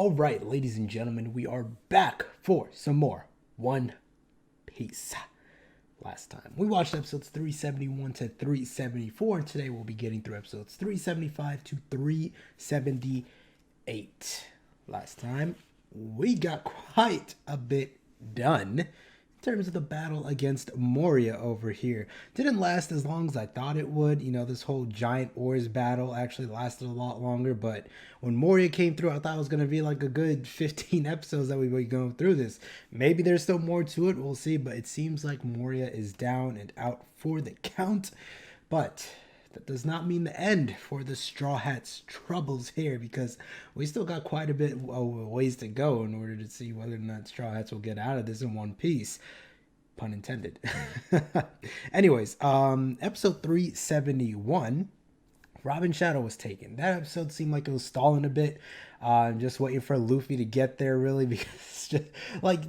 All right, ladies and gentlemen, we are back for some more One Piece. Last time we watched episodes 371 to 374, and today we'll be getting through episodes 375 to 378. Last time we got quite a bit done in terms of the battle against Moria over here. Didn't last as long as I thought it would. You know, this whole giant oars battle actually lasted a lot longer, but when Moria came through, I thought it was going to be like a good 15 episodes that we were going through this. Maybe there's still more to it, we'll see, but it seems like Moria is down and out for the count. But that does not mean the end for the Straw Hats' troubles here, because we still got quite a bit of ways to go in order to see whether or not Straw Hats will get out of this in one piece. Pun intended. Anyways, episode 371, Robin Shadow was taken. That episode seemed like it was stalling a bit. Just waiting for Luffy to get there, really, because just, like,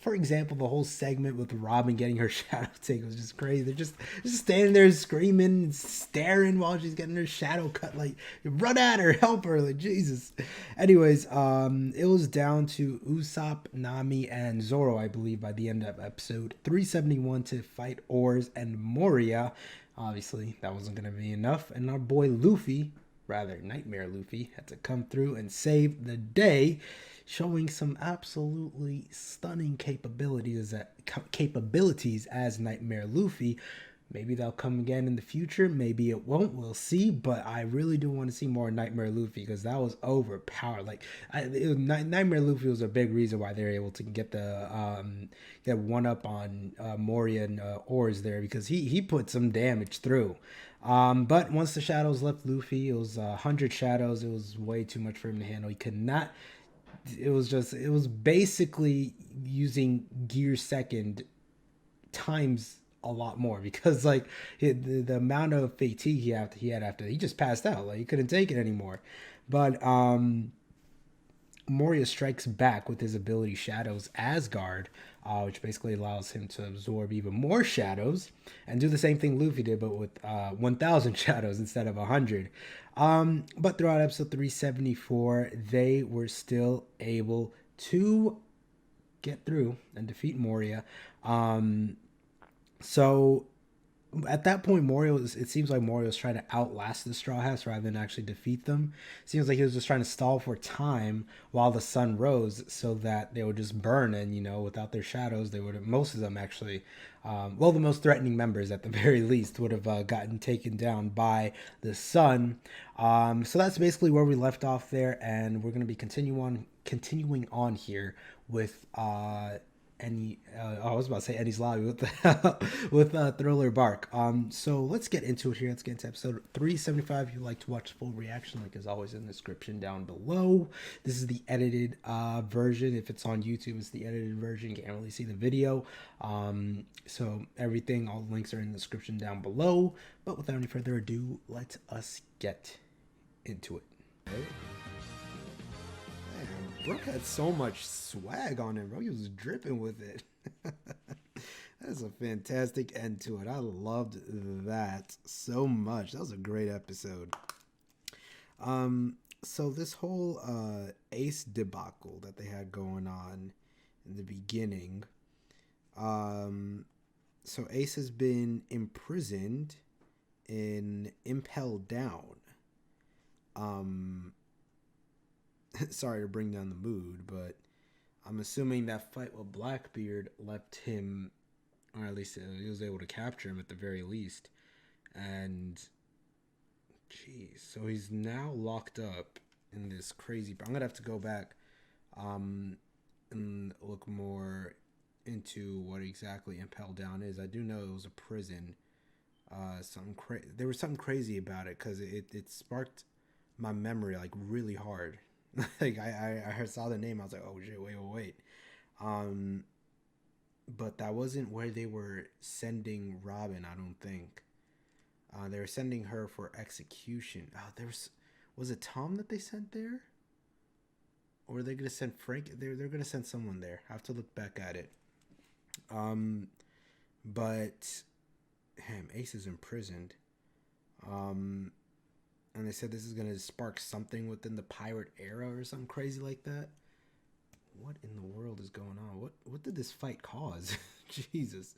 for example, the whole segment with Robin getting her shadow taken was just crazy. They're just standing there screaming and staring while she's getting her shadow cut. Like, run at her, help her, like, Jesus. Anyways, it was down to Usopp, Nami, and Zoro, I believe, by the end of episode 371 to fight Oars and Moria. Obviously, that wasn't going to be enough, and our boy Luffy, rather Nightmare Luffy, had to come through and save the day, showing some absolutely stunning capabilities as Nightmare Luffy. Maybe they'll come again in the future, maybe it won't, we'll see, but I really do want to see more Nightmare Luffy, because that was overpowered. Like, Nightmare Luffy was a big reason why they were able to get get one up on Moria and Oars there, because he put some damage through. But once the shadows left Luffy, it was 100 shadows. It was way too much for him to handle. He could not. It was basically using gear second times a lot more, because like the amount of fatigue he had after he just passed out. Like, he couldn't take it anymore. But Moria strikes back with his ability Shadows Asgard, which basically allows him to absorb even more shadows and do the same thing Luffy did, but with 1,000 shadows instead of 100. But throughout episode 374, they were still able to get through and defeat Moria. So at that point, it seems like Moria was trying to outlast the Straw Hats rather than actually defeat them. It seems like he was just trying to stall for time while the sun rose, so that they would just burn, and, you know, without their shadows, they would have, most of them actually, the most threatening members at the very least, would have gotten taken down by the sun. So that's basically where we left off there, and we're going to be continuing on here with I was about to say Eddie's Lobby with Thriller Bark. So let's get into it here. Let's get into episode 375. If you'd like to watch the full reaction, link is always in the description down below. This is the edited version. If it's on YouTube, it's the edited version. You can't really see the video. So everything, all the links are in the description down below. But without any further ado, let us get into it. Brooke had so much swag on him, bro. He was dripping with it. That's a fantastic end to it. I loved that so much. That was a great episode. So this whole Ace debacle that they had going on in the beginning. So Ace has been imprisoned in Impel Down. Sorry to bring down the mood, but I'm assuming that fight with Blackbeard left him, or at least he was able to capture him at the very least. And, geez, so he's now locked up in this crazy. I'm gonna have to go back, and look more into what exactly Impel Down is. I do know it was a prison. There was something crazy about it, because it sparked my memory like really hard. Like, I saw the name, I was like, oh shit, wait. But that wasn't where they were sending Robin, I don't think. They were sending her for execution. Was it Tom that they sent there? Or were they gonna send Frank? They're gonna send someone there. I have to look back at it. But Ace is imprisoned. And they said this is going to spark something within the pirate era or something crazy like that. What in the world is going on? What did this fight cause? Jesus.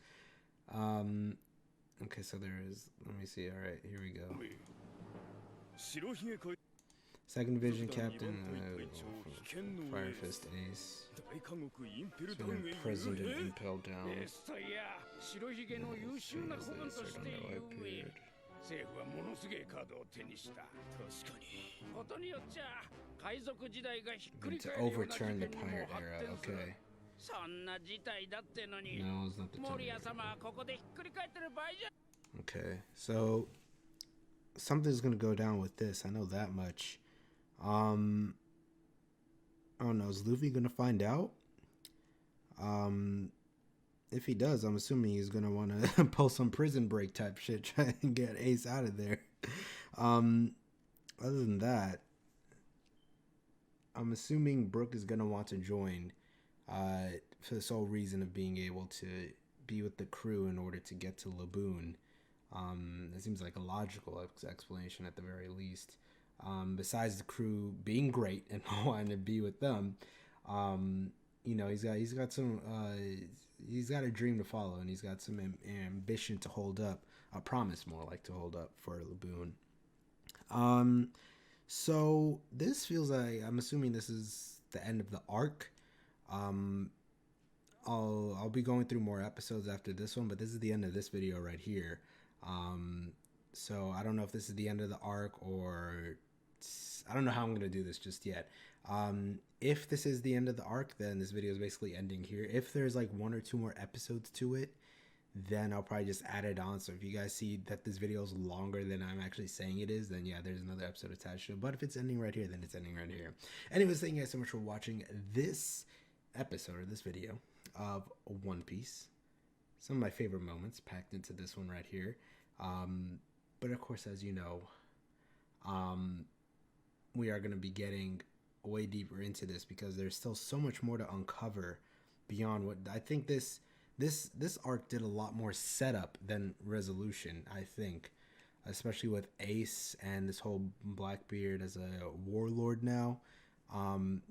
Okay, so there is... Let me see. All right, here we go. Second Division Captain, Fire Fist Ace. He's been imprisoned and impelled down. To overturn the pirate era, okay. No, it's not the time. Okay, so something's gonna go down with this. I know that much. I don't know. Is Luffy gonna find out? If he does, I'm assuming he's gonna want to pull some prison break type shit, try and get Ace out of there. Other than that, I'm assuming Brook is gonna want to join, for the sole reason of being able to be with the crew in order to get to Laboon. It seems like a logical explanation at the very least. Besides the crew being great and wanting to be with them, you know, he's got some he's got a dream to follow, and he's got some ambition to hold up, a promise more like to hold up for Laboon. So this feels like, I'm assuming this is the end of the arc. I'll be going through more episodes after this one, but this is the end of this video right here. So I don't know if this is the end of the arc, or I don't know how I'm going to do this just yet. If this is the end of the arc, then this video is basically ending here. If there's like 1 or 2 more episodes to it, then I'll probably just add it on. So if you guys see that this video is longer than I'm actually saying it is, then yeah, there's another episode attached to it. But if it's ending right here, then it's ending right here. Anyways, thank you guys so much for watching this episode, or this video of One Piece. Some of my favorite moments packed into this one right here. But of course, as you know, we are going to be getting way deeper into this, because there's still so much more to uncover beyond what I think this arc did. A lot more setup than resolution, I think, especially with Ace and this whole Blackbeard as a warlord now.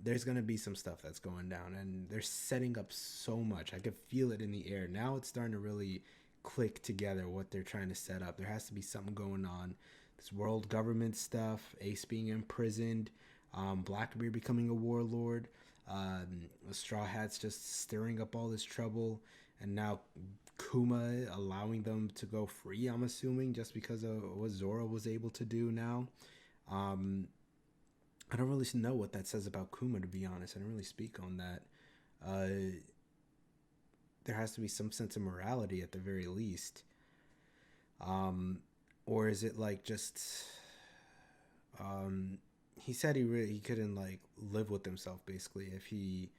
There's going to be some stuff that's going down, and they're setting up so much. I could feel it in the air. Now it's starting to really click together what they're trying to set up. There has to be something going on. This world government stuff, Ace being imprisoned, Blackbeard becoming a warlord, Straw Hats just stirring up all this trouble, and now Kuma allowing them to go free, I'm assuming, just because of what Zoro was able to do now. I don't really know what that says about Kuma, to be honest. I don't really speak on that. There has to be some sense of morality at the very least. Or is it like just... he said he couldn't like live with himself, basically, if he...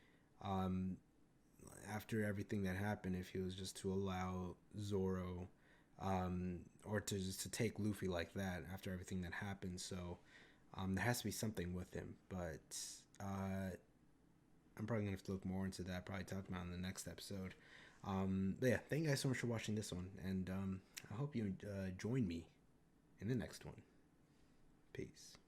after everything that happened, if he was just to allow Zoro... or to just to take Luffy like that after everything that happened. So... there has to be something with him, but I'm probably going to have to look more into that, probably talk about in the next episode. But yeah, thank you guys so much for watching this one, and I hope you join me in the next one. Peace.